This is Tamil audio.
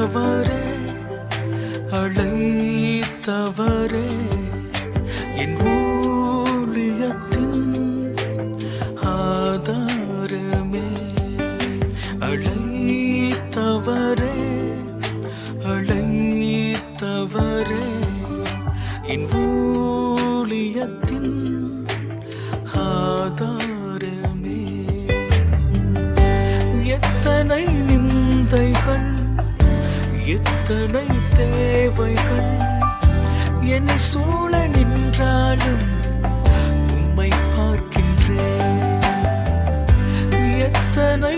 அழைத்தவரே அழைத்தவரே என் ஊழியத்தின் ஆதாரமே அழைத்தவரே அழைத்தவரே என் ஊழியத்தின் ஆதாரமே எத்தனை நிந்தைகள் எத்தனை தேவைகள் என்னை சூழ நின்றாலும் உம்மை பார்க்கின்றேன் எத்தனை